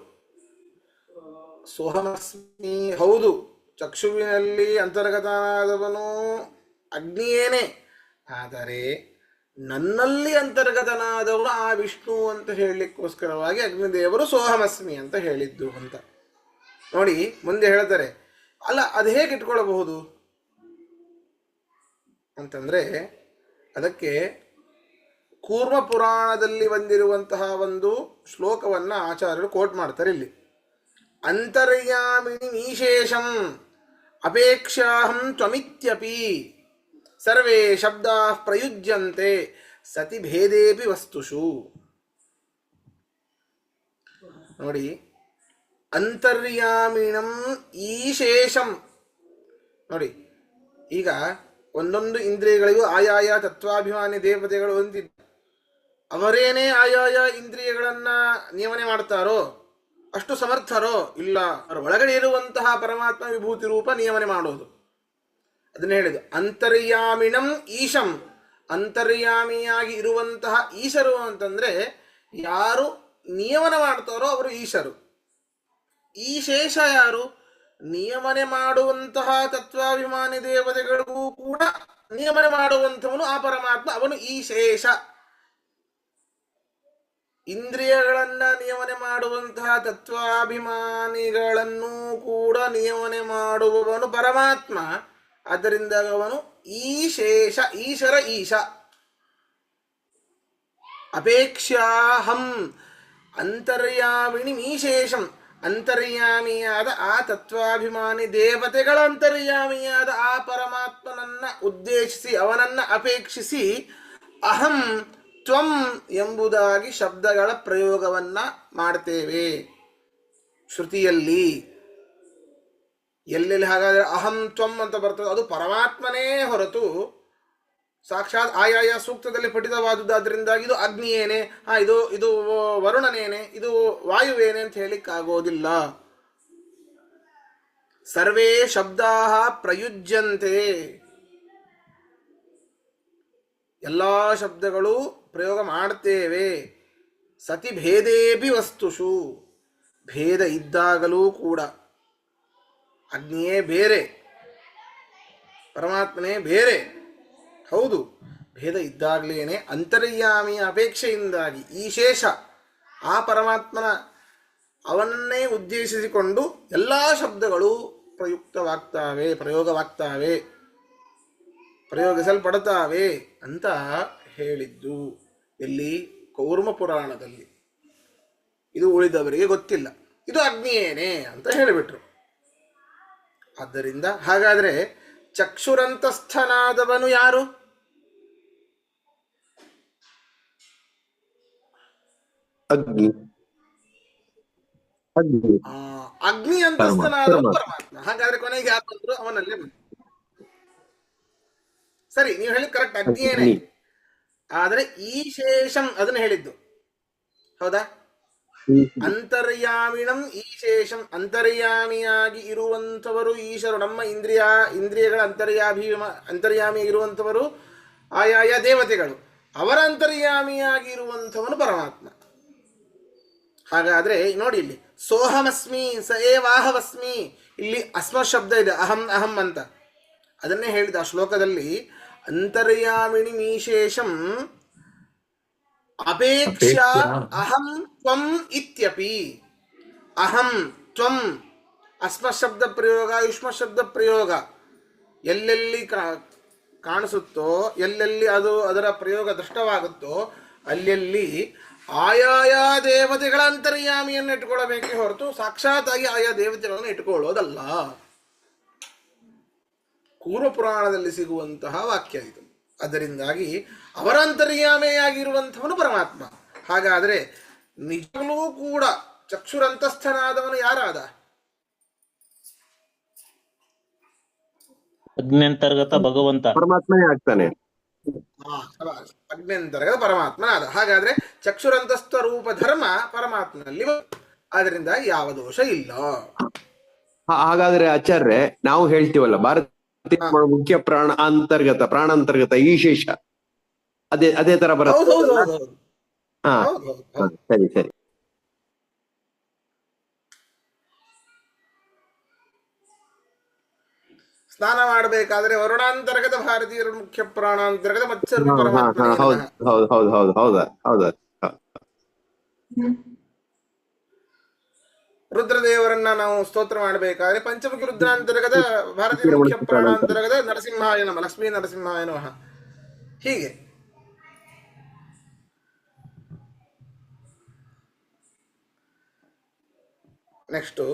ಸೋಹಮಸ್ಮಿ ಹೌದು, ಚಕ್ಷುವಿನಲ್ಲಿ ಅಂತರ್ಗತನಾದವನು ಅಗ್ನಿಯೇನೆ, ಆದರೆ ನನ್ನಲ್ಲಿ ಅಂತರ್ಗತನಾದವನು ಆ ವಿಷ್ಣು ಅಂತ ಹೇಳಲಿಕ್ಕೋಸ್ಕರವಾಗಿ ಅಗ್ನಿದೇವರು ಸೋಹಮಸ್ಮಿ ಅಂತ ಹೇಳಿದ್ದು ಅಂತ ನೋಡಿ. ಮುಂದೆ ಹೇಳ್ತಾರೆ, ಅಲ್ಲ, ಅದು ಹೇಗೆ ಇಟ್ಕೊಳ್ಳಬಹುದು ಅಂತಂದ್ರೆ ಅದಕ್ಕೆ ಕೂರ್ಮ ಪುರಾಣದಲ್ಲಿ ಬಂದಿರುವಂತಹ ಒಂದು ಶ್ಲೋಕವನ್ನ ಆಚಾರ್ಯರು ಕೋಟ್ ಮಾಡ್ತಾರೆ ಇಲ್ಲಿ. ಅಂತರ್ಯಾಮಿನಿ ವಿಶೇಷಂ ಅಪೇಕ್ಷಾಹಂ ತ್ವಮಿತ್ಯಪಿ ಸರ್ವೇ ಶಬ್ದಾ ಪ್ರಯುಜ್ಯಂತೆ ಸತಿ ಭೇದೇಪಿ ವಸ್ತುಷು. ನೋಡಿ, ಅಂತರ್ಯಾಮಿಣಂ ಈಶೇಷಂ. ನೋಡಿ, ಈಗ ಒಂದೊಂದು ಇಂದ್ರಿಯಗಳಿಗೂ ಆಯಾಯ ತತ್ವಾಭಿಮಾನಿ ದೇವತೆಗಳು ಹೊಂದಿದ್ದು, ಅವರೇನೇ ಆಯಾಯ ಇಂದ್ರಿಯಗಳನ್ನ ನಿಯಮನೆ ಮಾಡ್ತಾರೋ ಅಷ್ಟು ಸಮರ್ಥರೋ? ಇಲ್ಲ, ಅವರ ಒಳಗಡೆ ಇರುವಂತಹ ಪರಮಾತ್ಮ ವಿಭೂತಿ ರೂಪ ನಿಯಮನೆ ಮಾಡೋದು. ಅದನ್ನ ಹೇಳಿದ್ದು ಅಂತರ್ಯಾಮಿಣಂ ಈಶಂ. ಅಂತರ್ಯಾಮಿಯಾಗಿ ಇರುವಂತಹ ಈಶರು ಅಂತಂದ್ರೆ ಯಾರು ನಿಯಮನ ಮಾಡ್ತಾರೋ ಅವರು ಈಶರು. ಈಶೇಷ ಯಾರು? ನಿಯಮನೆ ಮಾಡುವಂತಹ ತತ್ವಾಭಿಮಾನಿ ದೇವತೆಗಳಿಗೂ ಕೂಡ ನಿಯಮನೆ ಮಾಡುವಂಥವನು ಆ ಪರಮಾತ್ಮ, ಅವನು ಈಶೇಷ. ಇಂದ್ರಿಯಗಳನ್ನ ನಿಯಮನೆ ಮಾಡುವಂತಹ ತತ್ವಾಭಿಮಾನಿಗಳನ್ನು ಕೂಡ ನಿಯಮನೆ ಮಾಡುವವನು ಪರಮಾತ್ಮ. ಆದ್ದರಿಂದ ಅವನು ಈಶೇಷ, ಈಶರ ಈಶ. ಅಪೇಕ್ಷಾಹಂ ಅಂತರ್ಯಾಮಿಣಿ ಈಶೇಷಂ. ಅಂತರ್ಯಾಮಿಯಾದ ಆ ತತ್ವಾಭಿಮಾನಿ ದೇವತೆಗಳ ಅಂತರ್ಯಾಮಿಯಾದ ಆ ಪರಮಾತ್ಮನನ್ನ ಉದ್ದೇಶಿಸಿ, ಅವನನ್ನ ಅಪೇಕ್ಷಿಸಿ ಅಹಂ ತ್ವಂ ಎಂಬುದಾಗಿ ಶಬ್ದಗಳ ಪ್ರಯೋಗವನ್ನ ಮಾಡ್ತೇವೆ ಶ್ರುತಿಯಲ್ಲಿ. ಎಲ್ಲೆಲ್ಲಿ ಹಾಗಾದರೆ ಅಹಂ ತ್ವಂ ಅಂತ ಬರ್ತದೆ ಅದು ಪರಮಾತ್ಮನೇ ಹೊರತು ಸಾಕ್ಷಾತ್ ಆಯಾಯ ಸೂಕ್ತದಲ್ಲಿ ಪಠಿತವಾದುದಾದ್ರಿಂದಾಗಿ ಇದು ಅಗ್ನಿಯೇನೆ, ಇದು ವರುಣನೇನೆ, ಇದು ವಾಯುವೇನೆ ಅಂತ ಹೇಳಿಕ್ಕಾಗೋದಿಲ್ಲ. ಸರ್ವೇ ಶಬ್ದಾ ಪ್ರಯುಜ್ಯಂತೆ. ಎಲ್ಲಾ ಶಬ್ದಗಳು ಪ್ರಯೋಗ ಮಾಡ್ತೇವೆ. ಸತಿ ಭೇದೇಪಿ ವಸ್ತುಷು. ಭೇದ ಇದ್ದಾಗಲೂ ಕೂಡ ಅಗ್ನಿಯೇ ಬೇರೆ, ಪರಮಾತ್ಮನೇ ಬೇರೆ. ಹೌದು, ಭೇದ ಇದ್ದಾಗಲೇನೆ ಅಂತರ್ಯಾಮಿಯ ಅಪೇಕ್ಷೆಯಿಂದಾಗಿ ಈಶೇಷ ಆ ಪರಮಾತ್ಮನ ಅವನನ್ನೇ ಉದ್ದೇಶಿಸಿಕೊಂಡು ಎಲ್ಲ ಶಬ್ದಗಳು ಪ್ರಯುಕ್ತವಾಗ್ತಾವೆ, ಪ್ರಯೋಗವಾಗ್ತಾವೆ, ಪ್ರಯೋಗಿಸಲ್ಪಡುತ್ತಾವೆ ಅಂತ ಹೇಳಿದ್ದು ಎಲ್ಲಿ? ಕೌರ್ಮ ಪುರಾಣದಲ್ಲಿ. ಇದು ಉಳಿದವರಿಗೆ ಗೊತ್ತಿಲ್ಲ, ಇದು ಅಗ್ನಿಯೇನೆ ಅಂತ ಹೇಳಿಬಿಟ್ರು. ಆದ್ದರಿಂದ ಹಾಗಾದ್ರೆ ಚಕ್ಷುರಂತಸ್ಥನಾದವನು ಯಾರು? ಅಗ್ನಿ. ಅಗ್ನಿ ಅಂತಸ್ಥನಾದವನು ಪರಮಾತ್ಮ. ಹಾಗಾದ್ರೆ ಕೊನೆಗೆ ಯಾರು ಬಂದ್ರು? ಅವನಲ್ಲೇ ಬಂದ್ರು. ಸರಿ, ನೀವು ಹೇಳಿದ್ ಕರೆಕ್ಟ್, ಅಗ್ನಿಯೇನೆ. ಆದ್ರೆ ಈಶೇಷಂ ಅದನ್ನ ಹೇಳಿದ್ದು ಹೌದಾ? ಅಂತರ್ಯಾಮಿಣಂ ಈಶೇಷಂ. ಅಂತರ್ಯಾಮಿಯಾಗಿ ಇರುವಂಥವರು ಈಶರು. ನಮ್ಮ ಇಂದ್ರಿಯಗಳ ಅಂತರ್ಯಾಮಿ ಇರುವಂಥವರು ಆಯಾಯ ದೇವತೆಗಳು. ಅವರ ಅಂತರ್ಯಾಮಿಯಾಗಿ ಇರುವಂಥವನು ಪರಮಾತ್ಮ. ಹಾಗಾದ್ರೆ ನೋಡಿ, ಇಲ್ಲಿ ಸೋಹಮಸ್ಮಿ ಸ ಏವಾಹವಸ್ಮಿ, ಇಲ್ಲಿ ಅಸ್ಮ ಶಬ್ದ ಇದೆ, ಅಹಂ ಅಹಂ ಅಂತ. ಅದನ್ನೇ ಹೇಳಿದ ಆ ಶ್ಲೋಕದಲ್ಲಿ. ಅಂತರ್ಯಾಮಿಣಿ ಮೀಶೇಷಂ ಅಪೇಕ್ಷಾ ಅಹಂ ತ್ವಂ ಇತ್ಯಪಿ. ಅಹಂ ತ್ವಂ ಅಸ್ಮ ಶಬ್ದ ಪ್ರಯೋಗ, ಯುಷ್ಮ ಶಬ್ದ ಪ್ರಯೋಗ ಎಲ್ಲೆಲ್ಲಿ ಕಾಣಿಸುತ್ತೋ, ಎಲ್ಲೆಲ್ಲಿ ಅದು ಅದರ ಪ್ರಯೋಗ ದೃಷ್ಟವಾಗುತ್ತೋ ಅಲ್ಲೆಲ್ಲಿ ಆಯಾಯ ದೇವತೆಗಳ ಅಂತರ್ಯಾಮಿಯನ್ನು ಇಟ್ಕೊಳ್ಳಬೇಕೇ ಹೊರತು ಸಾಕ್ಷಾತ್ತಾಗಿ ಆಯಾ ದೇವತೆಗಳನ್ನು ಇಟ್ಕೊಳ್ಳೋದಲ್ಲ. ಕೂರ್ಮ ಪುರಾಣದಲ್ಲಿ ಸಿಗುವಂತಹ ವಾಕ್ಯ ಇದು. ಅದರಿಂದಾಗಿ ಅವರ ಅಂತರ್ಯಾಮಿಯಾಗಿರುವಂಥವನು ಪರಮಾತ್ಮ. ಹಾಗಾದರೆ ನಿಜವೂ ಕೂಡ ಚಕ್ಷುರಂತಸ್ಥನಾದವನು ಯಾರಾದ? ಅಗ್ನ್ಯಂತರ್ಗತ ಭಗವಂತ ಪರಮಾತ್ಮನೇ ಆಗ್ತಾನೆ. ಅಗ್ನ್ಯಂತರ್ಗತ ಪರಮಾತ್ಮನಾದ. ಹಾಗಾದ್ರೆ ಚಕ್ಷುರಂತಸ್ಥ ರೂಪ ಧರ್ಮ ಪರಮಾತ್ಮನಲ್ಲಿ. ಅದರಿಂದ ಯಾವ ದೋಷ ಇಲ್ಲ. ಹಾಗಾದ್ರೆ ಆಚಾರ್ಯ, ನಾವು ಹೇಳ್ತೀವಲ್ಲ ಭಾರತ ಮುಖ್ಯ ಪ್ರಾಣಾಂತರ್ಗತ ಈಶೇಷ, ಅದೇ ತರ ಬರುತ್ತೆ. ಹಾ, ಸರಿ ಸರಿ. ಸ್ನಾನ ಮಾಡಬೇಕಾದ್ರೆ ವರುಣಾಂತರ್ಗತ ಭಾರತೀಯರು ಮುಖ್ಯ ಪ್ರಾಣಾಂತರ್ಗತ ಮತ್ಸರ್ವಿ ಹೌದು ಪರಮಾತ್ಮ. ಹೌದು ಹೌದು ಹೌದು ಹೌದಾ ಹೌದಾ. ರುದ್ರದೇವರನ್ನ ನಾವು ಸ್ತೋತ್ರ ಮಾಡಬೇಕಾದ್ರೆ ಪಂಚಮುಖಿ ರುದ್ರಾಂತರ್ಗತ ಭಾರತೀಯ ಮುಖ್ಯ ಪ್ರಾಣಾಂತರ್ಗತ ನರಸಿಂಹಾಯ ನಮ, ಲಕ್ಷ್ಮೀ ನರಸಿಂಹಾಯ ನಮಃ. ಹೀಗೆ ನೆಕ್ಸ್ಟು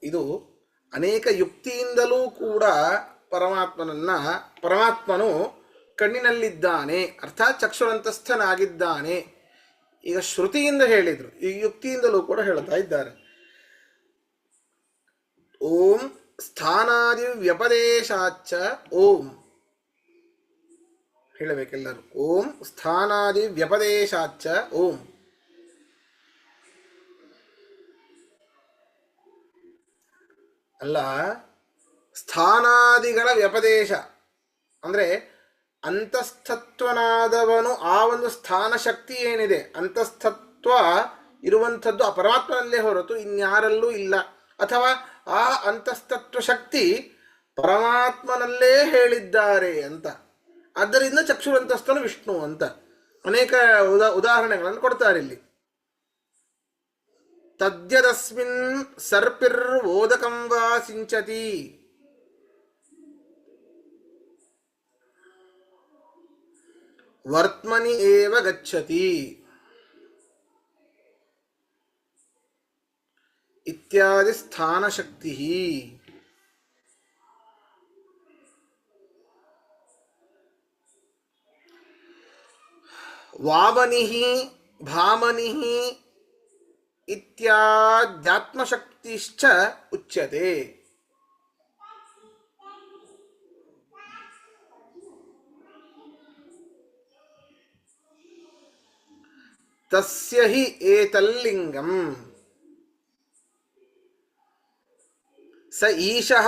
ಇದು ಅನೇಕ ಯುಕ್ತಿಯಿಂದಲೂ ಕೂಡ ಪರಮಾತ್ಮನು ಕಣ್ಣಿನಲ್ಲಿದ್ದಾನೆ, ಅರ್ಥಾತ್ ಚಕ್ಷುರಂತಸ್ಥನಾಗಿದ್ದಾನೆ. ಈಗ ಶ್ರುತಿಯಿಂದ ಹೇಳಿದರು, ಈ ಯುಕ್ತಿಯಿಂದಲೂ ಕೂಡ ಹೇಳ್ತಾ ಇದ್ದಾರೆ. ಓಂ ಸ್ಥಾನಾದಿ ವ್ಯಪದೇಶಾಚ್ಚ ಓಂ ಹೇಳಬೇಕೆಲ್ಲರೂ. ಓಂ ಸ್ಥಾನಾದಿ ವ್ಯಪದೇಶಾಚ್ಚ ಓಂ. ಅಲ್ಲ, ಸ್ಥಾನಾದಿಗಳ ವ್ಯಪದೇಶ ಅಂದರೆ ಅಂತಸ್ಥತ್ವನಾದವನು ಆ ಒಂದು ಸ್ಥಾನ ಶಕ್ತಿ ಏನಿದೆ, ಅಂತಸ್ಥತ್ವ ಇರುವಂಥದ್ದು ಆ ಪರಮಾತ್ಮನಲ್ಲೇ ಹೊರತು ಇನ್ಯಾರಲ್ಲೂ ಇಲ್ಲ. ಅಥವಾ ಆ ಅಂತಸ್ತತ್ವ ಶಕ್ತಿ ಪರಮಾತ್ಮನಲ್ಲೇ ಹೇಳಿದ್ದಾರೆ ಅಂತ. ಆದ್ದರಿಂದ ಚಕ್ಷುರಂತಸ್ಥನು ವಿಷ್ಣು ಅಂತ ಅನೇಕ ಉದಾಹರಣೆಗಳನ್ನು ಕೊಡ್ತಾರೆ ಇಲ್ಲಿ. ತದ್ಯದಸ್ಮಿನ್ ಸರ್ಪಿರ್ವೋದಕಂ ವಾ ಸಿಂಚತಿ, ವರ್ತ್ಮನಿ ಏವ ಗಚ್ಚತಿ ಇತ್ಯಾದಿ ಸ್ಥಾನಶಕ್ತಿ. ವಾಮನಿಃ ಭಾಮನಿಃ ಇತ್ಯಾಧ್ಯಾತ್ಮಶಕ್ತಿಶ್ಚ ಉಚ್ಯತೆ. ತಸ್ಯ ಹಿ ಏತಲ್ಲಿಂಗಂ ಸ ಈಶಃ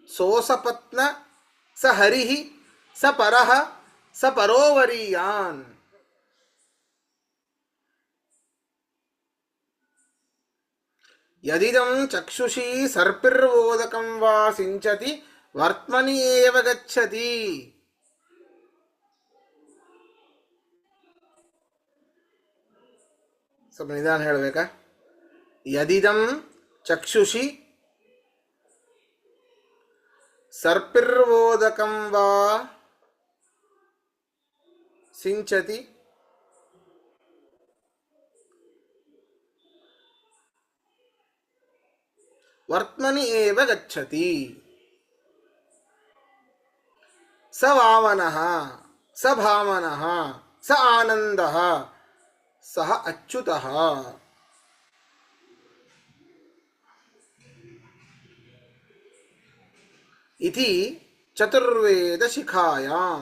ಸೋಸಪತ್ನ ಸ ಹರಿಃ ಸ ಪರಃ ಸ ಪರೋವರೀಯಾನ್. ಯದಿದಂ ಚಕ್ಷುಷಿ ಸರ್ಪಿರ್ವೋದಕಂ ವಾ ಸಿಂಚತಿ ವರ್ತ್ಮನಿ ಏವ ಗಚ್ಚತಿ. ಸ್ವಲ್ಪ ನಿಧಾನ ಹೇಳಬೇಕಾ? ಯದಿದಂ ಚಕ್ಷುಷಿ ಸರ್ಪಿರ್ವೋದಕಂ ವಾ ಸಿಂಚತಿ ವರ್ತ್ಮನಿ ಏವ ಗಚ್ಚತಿ. ಸ ವಾಮನಃ ಸ ಭಾಮನಃ ಸ ಆನಂದಃ ಸಹ ಅಚ್ಯುತಃ. ಇತಿ ಚತುರ್ವೇದ ಶಿಖಾಯಾಂ.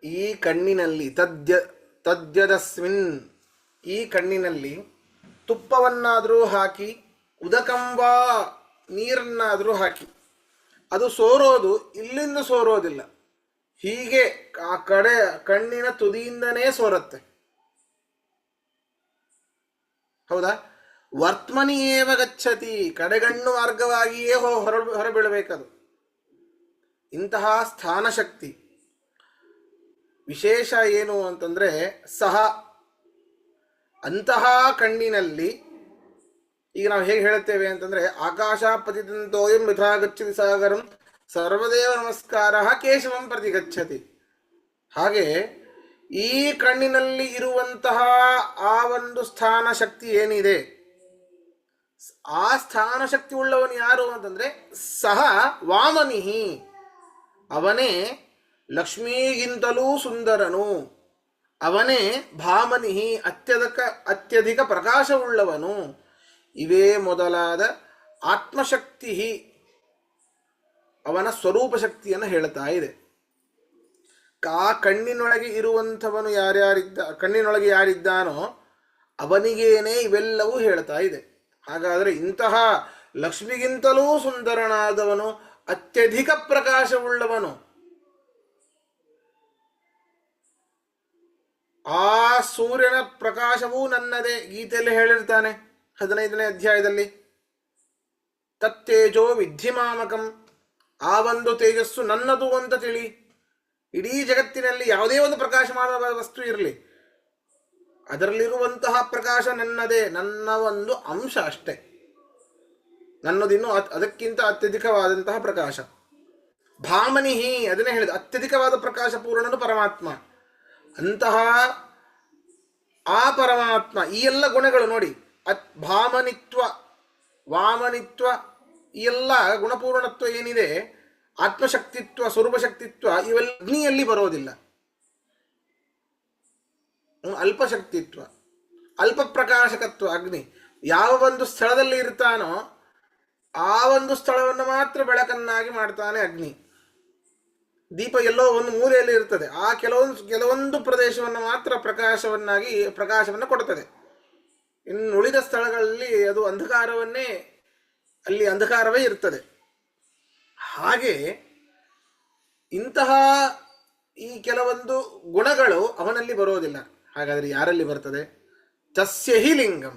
ಈ ಕಣ್ಣಿನಲ್ಲಿ ತದ್ಯದಸ್ಮಿನ್, ಈ ಕಣ್ಣಿನಲ್ಲಿ ತುಪ್ಪವನ್ನಾದರೂ ಹಾಕಿ, ಉದಕಂಬಾ ನೀರನ್ನಾದರೂ ಹಾಕಿ, ಅದು ಸೋರೋದು ಇಲ್ಲಿಂದ ಸೋರೋದಿಲ್ಲ, ಹೀಗೆ ಆ ಕಡೆ ಕಣ್ಣಿನ ತುದಿಯಿಂದನೇ ಸೋರತ್ತೆ. ಹೌದಾ? ವರ್ತ್ಮನಿ ಏವ ಗಚ್ಚತಿ, ಕಡೆಗಣ್ಣು ಮಾರ್ಗವಾಗಿಯೇ ಹೊರಬೀಳಬೇಕದು. ಇಂತಹ ಸ್ಥಾನಶಕ್ತಿ ವಿಶೇಷ ಏನು ಅಂತಂದರೆ, ಸಹ ಅಂತಹ ಕಣ್ಣಿನಲ್ಲಿ, ಈಗ ನಾವು ಹೇಗೆ ಹೇಳುತ್ತೇವೆ ಅಂತಂದರೆ, ಆಕಾಶ ಪತಿತಂತೋಯಂ ಯಥಾ ಗಚ್ಚತಿ ಸಾಗರಂ ಸರ್ವದೇವ ನಮಸ್ಕಾರ ಕೇಶವಂ ಪ್ರತಿ ಗಚ್ಚತಿ. ಹಾಗೆ ಈ ಕಣ್ಣಿನಲ್ಲಿ ಇರುವಂತಹ ಆ ಒಂದು ಸ್ಥಾನ ಶಕ್ತಿ ಏನಿದೆ, ಆ ಸ್ಥಾನ ಶಕ್ತಿ ಉಳ್ಳವನು ಯಾರು ಅಂತಂದರೆ ಸಹ ವಾಮನಿಹಿ, ಅವನೇ ಲಕ್ಷ್ಮೀಗಿಂತಲೂ ಸುಂದರನು, ಅವನೇ ಭಾಮನಿಹಿ ಅತ್ಯಧಿಕ ಪ್ರಕಾಶವುಳ್ಳವನು. ಇವೇ ಮೊದಲಾದ ಆತ್ಮಶಕ್ತಿ ಅವನ ಸ್ವರೂಪ ಶಕ್ತಿಯನ್ನು ಹೇಳ್ತಾ ಇದೆ. ಆ ಕಣ್ಣಿನೊಳಗೆ ಇರುವಂಥವನು ಕಣ್ಣಿನೊಳಗೆ ಯಾರಿದ್ದಾನೋ ಅವನಿಗೇನೆ ಇವೆಲ್ಲವೂ ಹೇಳ್ತಾ ಇದೆ. ಹಾಗಾದರೆ ಇಂತಹ ಲಕ್ಷ್ಮಿಗಿಂತಲೂ ಸುಂದರನಾದವನು, ಅತ್ಯಧಿಕ ಪ್ರಕಾಶವುಳ್ಳವನು. ಆ ಸೂರ್ಯನ ಪ್ರಕಾಶವೂ ನನ್ನದೇ. ಗೀತೆಯಲ್ಲಿ ಹೇಳಿರ್ತಾನೆ 15ನೇ ಅಧ್ಯಾಯದಲ್ಲಿ, ತತ್ತೇಜೋ ವಿದ್ಧಿಮಾಮಕಂ. ಆ ಒಂದು ತೇಜಸ್ಸು ನನ್ನದು ಅಂತ ತಿಳಿ. ಇಡೀ ಜಗತ್ತಿನಲ್ಲಿ ಯಾವುದೇ ಒಂದು ಪ್ರಕಾಶಮಾನ ವಸ್ತು ಇರಲಿ, ಅದರಲ್ಲಿರುವಂತಹ ಪ್ರಕಾಶ ನನ್ನದೇ, ನನ್ನ ಒಂದು ಅಂಶ ಅಷ್ಟೇ. ನನ್ನದಿನ್ನು ಅದಕ್ಕಿಂತ ಅತ್ಯಧಿಕವಾದಂತಹ ಪ್ರಕಾಶ. ಭಾಮನಿಹಿ, ಅದನ್ನೇ ಹೇಳಿದ, ಅತ್ಯಧಿಕವಾದ ಪ್ರಕಾಶ ಪೂರ್ಣನು ಪರಮಾತ್ಮ. ಅಂತಹ ಆ ಪರಮಾತ್ಮ ಈ ಎಲ್ಲ ಗುಣಗಳು ನೋಡಿ, ಭಾಮನಿತ್ವ, ವಾಮನಿತ್ವ, ಈ ಎಲ್ಲ ಗುಣಪೂರ್ಣತ್ವ ಏನಿದೆ, ಆತ್ಮಶಕ್ತಿತ್ವ, ಸ್ವರೂಪಶಕ್ತಿತ್ವ, ಇವೆಲ್ಲ ಅಗ್ನಿಯಲ್ಲಿ ಬರೋದಿಲ್ಲ. ಅಲ್ಪಶಕ್ತಿತ್ವ, ಅಲ್ಪ ಪ್ರಕಾಶಕತ್ವ ಅಗ್ನಿ. ಯಾವ ಒಂದು ಸ್ಥಳದಲ್ಲಿ ಇರ್ತಾನೋ ಆ ಒಂದು ಸ್ಥಳವನ್ನು ಮಾತ್ರ ಬೆಳಕನ್ನಾಗಿ ಮಾಡ್ತಾನೆ ಅಗ್ನಿ. ದೀಪ ಎಲ್ಲೋ ಒಂದು ಮೂಲೆಯಲ್ಲಿ ಇರ್ತದೆ, ಆ ಕೆಲವೊಂದು ಪ್ರದೇಶವನ್ನು ಮಾತ್ರ ಪ್ರಕಾಶವನ್ನು ಕೊಡುತ್ತದೆ. ಇನ್ನು ಉಳಿದ ಸ್ಥಳಗಳಲ್ಲಿ ಅದು ಅಲ್ಲಿ ಅಂಧಕಾರವೇ ಇರ್ತದೆ. ಹಾಗೆ ಇಂತಹ ಈ ಕೆಲವೊಂದು ಗುಣಗಳು ಅವನಲ್ಲಿ ಬರೋದಿಲ್ಲ. ಹಾಗಾದರೆ ಯಾರಲ್ಲಿ ಬರ್ತದೆ? ತಸ್ಯ ಹಿ ಲಿಂಗಂ,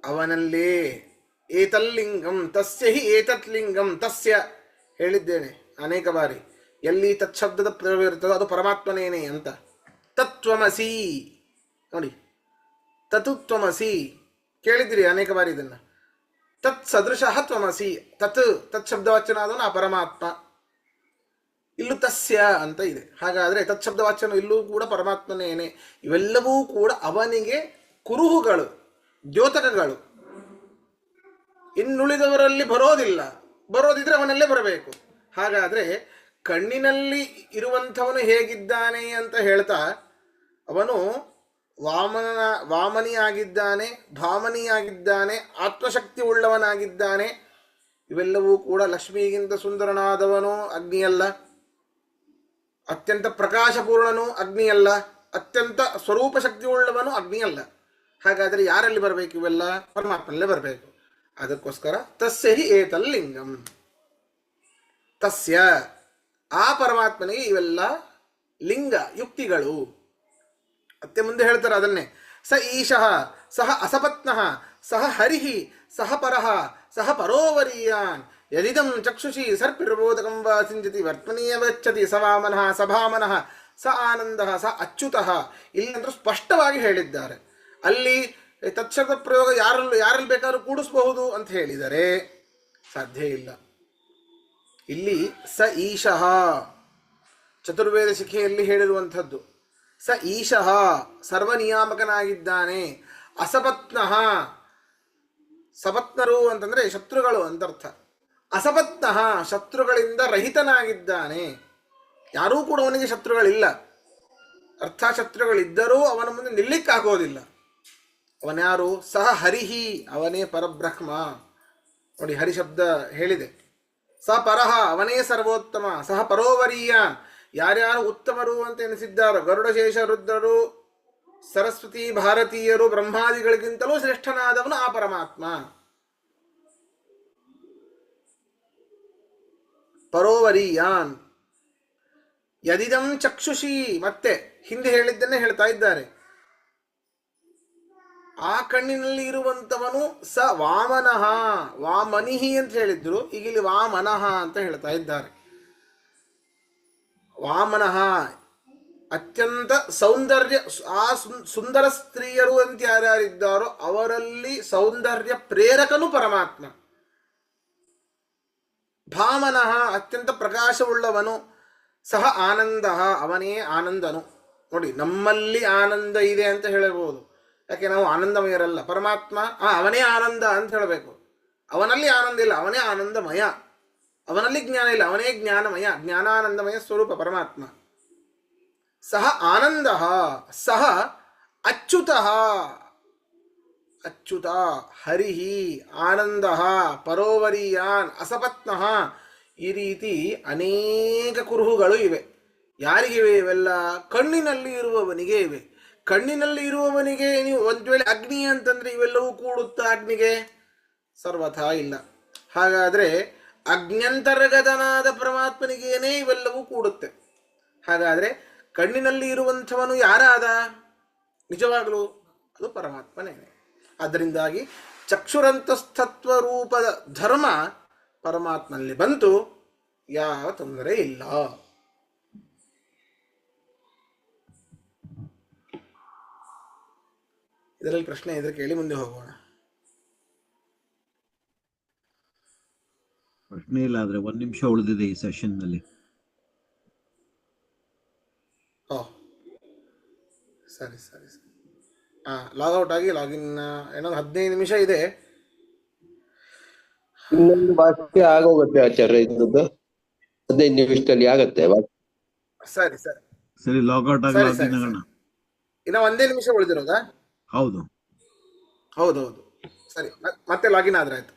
ಅವನಲ್ಲೇ. ಏತಲ್ಲಿಂಗಂ ತಸ್ಯ ಹಿ ಏತತ್ ಲಿಂಗಂ. ತಸ್ಯ ಹೇಳಿದ್ದೇನೆ ಅನೇಕ ಬಾರಿ, ಎಲ್ಲಿ ತತ್ಶಬ್ದದ ಪ್ರಯೋಗ ಇರ್ತದೋ ಅದು ಪರಮಾತ್ಮನೇನೆ ಅಂತ. ತತ್ವಮಸಿ ನೋಡಿ, ತತುತ್ವಮಸಿ ಕೇಳಿದ್ರಿ ಅನೇಕ ಬಾರಿ ಇದನ್ನ. ತತ್ ಸದೃಶಃ ತ್ವಮಸಿ, ತತ್ಶಬ್ದವಾಚ್ಯನ ಆದವನು ಆ ಪರಮಾತ್ಮ. ಇಲ್ಲೂ ತಸ್ಯ ಅಂತ ಇದೆ. ಹಾಗಾದ್ರೆ ತತ್ಶಬ್ದವಾಚ್ಯನು ಇಲ್ಲೂ ಕೂಡ ಪರಮಾತ್ಮನೇನೆ. ಇವೆಲ್ಲವೂ ಕೂಡ ಅವನಿಗೆ ಕುರುಹುಗಳು, ದ್ಯೋತಕಗಳು. ಇನ್ನುಳಿದವರಲ್ಲಿ ಬರೋದಿದ್ರೆ ಅವನಲ್ಲೇ ಬರಬೇಕು. ಹಾಗಾದ್ರೆ ಕಣ್ಣಿನಲ್ಲಿ ಇರುವಂಥವನು ಹೇಗಿದ್ದಾನೆ ಅಂತ ಹೇಳ್ತಾ, ಅವನು ವಾಮನಿಯಾಗಿದ್ದಾನೆ, ಭಾಮನಿಯಾಗಿದ್ದಾನೆ, ಆತ್ಮಶಕ್ತಿ ಉಳ್ಳವನಾಗಿದ್ದಾನೆ. ಇವೆಲ್ಲವೂ ಕೂಡ ಲಕ್ಷ್ಮಿಗಿಂತ ಸುಂದರನಾದವನು ಅಗ್ನಿಯಲ್ಲ, ಅತ್ಯಂತ ಪ್ರಕಾಶಪೂರ್ಣನು ಅಗ್ನಿಯಲ್ಲ, ಅತ್ಯಂತ ಸ್ವರೂಪ ಶಕ್ತಿ ಉಳ್ಳವನು ಅಗ್ನಿಯಲ್ಲ. ಹಾಗಾದರೆ ಯಾರಲ್ಲಿ ಬರಬೇಕು? ಇವೆಲ್ಲ ಪರಮಾತ್ಮನಲ್ಲೇ ಬರಬೇಕು. ಅದಕ್ಕೋಸ್ಕರ ತಸ್ಯ ಹಿ ಏತಲ್ಲಿಂಗಂ, ತಸ್ಯ ಆ ಪರಮಾತ್ಮನಿಗೆ ಇವೆಲ್ಲ ಲಿಂಗ ಯುಕ್ತಿಗಳು. ಮತ್ತೆ ಮುಂದೆ ಹೇಳ್ತಾರೆ ಅದನ್ನೇ, ಸ ಈಶಃ ಸಹ ಅಸಪತ್ನಃ ಸಹ ಹರಿಹಿ ಸಹ ಪರಃ ಸಹ ಪರೋವರೀಯಾನ್ ಯದಿದಂ ಚಕ್ಷುಷಿ ಸರ್ಪಿರ್ಬೋಧಕಂ ವಾ ಸಿಂಚತಿ ವರ್ತನೀಯ ಗಚ್ಚತಿ ಸ ವಾಮನಃ ಸ ಭಾಮನಃ ಸ ಆನಂದಃ ಸ ಅಚ್ಯುತಃ. ಇಲ್ಲಂದ್ರೂ ಸ್ಪಷ್ಟವಾಗಿ ಹೇಳಿದ್ದಾರೆ. ಅಲ್ಲಿ ತತ್ಶಬ್ದ ಪ್ರಯೋಗ ಯಾರಲ್ಲಿ ಬೇಕಾದ್ರೂ ಕೂಡಿಸಬಹುದು ಅಂತ ಹೇಳಿದರೆ ಸಾಧ್ಯ ಇಲ್ಲ. ಇಲ್ಲಿ ಸ ಈಶಃ ಚತುರ್ವೇದ ಶಿಖೆಯಲ್ಲಿ ಹೇಳಿರುವಂಥದ್ದು. ಸ ಈಶಃ ಸರ್ವನಿಯಾಮಕನಾಗಿದ್ದಾನೆ. ಅಸಪತ್ನಃ, ಸಪತ್ನರು ಅಂತಂದ್ರೆ ಶತ್ರುಗಳು ಅಂತರ್ಥ. ಅಸಪತ್ನಃ ಶತ್ರುಗಳಿಂದ ರಹಿತನಾಗಿದ್ದಾನೆ. ಯಾರೂ ಕೂಡ ಅವನಿಗೆ ಶತ್ರುಗಳಿಲ್ಲ. ಅರ್ಥ ಶತ್ರುಗಳಿದ್ದರೂ ಅವನ ಮುಂದೆ ನಿಲ್ಲಿಕ್ಕಾಗೋದಿಲ್ಲ. ಅವನ್ಯಾರು? ಸಹ ಹರಿಹಿ, ಅವನೇ ಪರಬ್ರಹ್ಮ. ನೋಡಿ, ಹರಿ ಶಬ್ದ ಹೇಳಿದೆ. ಸ ಪರಹ, ಅವನೇ ಸರ್ವೋತ್ತಮ. ಸಹ ಪರೋವರೀಯಾನ್, ಯಾರ್ಯಾರು ಉತ್ತಮರು ಅಂತ ಎನಿಸಿದ್ದಾರೋ, ಗರುಡಶೇಷ ರುದ್ರರು, ಸರಸ್ವತಿ ಭಾರತೀಯರು, ಬ್ರಹ್ಮಾದಿಗಳಿಗಿಂತಲೂ ಶ್ರೇಷ್ಠನಾದವನು ಆ ಪರಮಾತ್ಮ. ಪರೋವರೀಯಾನ್ ಯದಿದಂ ಚಕ್ಷುಷಿ, ಮತ್ತೆ ಹಿಂದೆ ಹೇಳಿದ್ದನ್ನೇ ಹೇಳ್ತಾ ಇದ್ದಾರೆ. ಆ ಕಣ್ಣಿನಲ್ಲಿ ಇರುವಂತವನು ಸ ವಾಮನಃ, ವಾಮನಿಹಿ ಅಂತ ಹೇಳಿದ್ರು, ಈಗ ಇಲ್ಲಿ ವಾಮನಃ ಅಂತ ಹೇಳ್ತಾ ಇದ್ದಾರೆ. ವಾಮನಃ ಅತ್ಯಂತ ಸೌಂದರ್ಯ, ಆ ಸುಂದರ ಸ್ತ್ರೀಯರು ಅಂತ ಯಾರ್ಯಾರಿದ್ದಾರೋ ಅವರಲ್ಲಿ ಸೌಂದರ್ಯ ಪ್ರೇರಕನು ಪರಮಾತ್ಮ. ಭಾಮನಃ ಅತ್ಯಂತ ಪ್ರಕಾಶವುಳ್ಳವನು. ಸಹ ಆನಂದ, ಅವನೇ ಆನಂದನು. ನೋಡಿ, ನಮ್ಮಲ್ಲಿ ಆನಂದ ಇದೆ ಅಂತ ಹೇಳಬಹುದು, ಯಾಕೆ ನಾವು ಆನಂದಮಯರಲ್ಲ. ಪರಮಾತ್ಮ ಅವನೇ ಆನಂದ ಅಂತ ಹೇಳಬೇಕು. ಅವನಲ್ಲಿ ಆನಂದ ಇಲ್ಲ, ಅವನೇ ಆನಂದಮಯ. ಅವನಲ್ಲಿ ಜ್ಞಾನ ಇಲ್ಲ, ಅವನೇ ಜ್ಞಾನಮಯ, ಜ್ಞಾನಾನಂದಮಯ ಸ್ವರೂಪ ಪರಮಾತ್ಮ. ಸಹ ಆನಂದ, ಸಹ ಅಚ್ಯುತಃ, ಅಚ್ಯುತ ಹರಿಹಿ ಆನಂದ ಪರೋವರೀಯಾನ್ ಅಸಪತ್ನಃ. ಈ ರೀತಿ ಅನೇಕ ಕುರುಹುಗಳು ಇವೆ. ಯಾರಿಗಿವೆ ಇವೆಲ್ಲ? ಕಣ್ಣಿನಲ್ಲಿ ಇರುವವನಿಗೆ ಇವೆ. ಕಣ್ಣಿನಲ್ಲಿ ಇರುವವನಿಗೆ ನೀವು ಒಂದು ವೇಳೆ ಅಗ್ನಿ ಅಂತಂದ್ರೆ ಇವೆಲ್ಲವೂ ಕೂಡುತ್ತಾ ಅಗ್ನಿಗೆ? ಸರ್ವಥಾ ಇಲ್ಲ. ಹಾಗಾದರೆ ಅಜ್ಞಂತರ್ಗತನಾದ ಪರಮಾತ್ಮನಿಗೇನೇ ಇವೆಲ್ಲವೂ ಕೂಡುತ್ತೆ. ಹಾಗಾದರೆ ಕಣ್ಣಿನಲ್ಲಿ ಇರುವಂಥವನು ಯಾರಾದ? ನಿಜವಾಗಲೂ ಅದು ಪರಮಾತ್ಮನೇನೆ. ಅದರಿಂದಾಗಿ ಚಕ್ಷುರಂತಸ್ಥತ್ವ ರೂಪದ ಧರ್ಮ ಪರಮಾತ್ಮನಲ್ಲಿ ಬಂತು, ಯಾವ ತೊಂದರೆ ಇಲ್ಲ. ಇದರಲ್ಲಿ ಪ್ರಶ್ನೆ ಇದ್ರೆ ಕೇಳಿ ಮುಂದೆ ಹೋಗೋಣ. ಪ್ರಶ್ನೆ ಇಲ್ಲ, ಆದ್ರೆ 1 ನಿಮಿಷ ಉಳಿದಿದೆ ಈ ಸೆಷನ್ ನಲ್ಲಿ. ಓಹ್, ಸರಿ ಸರಿ ಸರಿ. ಲಾಗೌಟ್ ಆಗಿ ಲಾಗಿನ್ ಏನೊಂದು 15 ನಿಮಿಷ ಇದೆ. ಇನ್ನೊಂದು ವಾಕ್ಯ ಆಗೋಗುತ್ತೆ ಆಚಾರ್ಯ, ಇನ್ನೊಂದು 15 ನಿಮಿಷದಲ್ಲಿ ಆಗತ್ತೆ. ಸರಿ ಸರಿ ಸರಿ, ಲಾಗೌಟ್ ಆಗಿ ಸರಿ ಲಾಗಿನ್ ಸರಿ ಆಗೋಣ. ಇನ್ನ 1 ನಿಮಿಷ ಉಳಿದಿರೋದಾ? ಹೌದು. ಹೌದೌದು, ಸರಿ. ಮತ್ತೆ ಲಾಗಿನ್ ಆದ್ರೆ ಆಯ್ತು.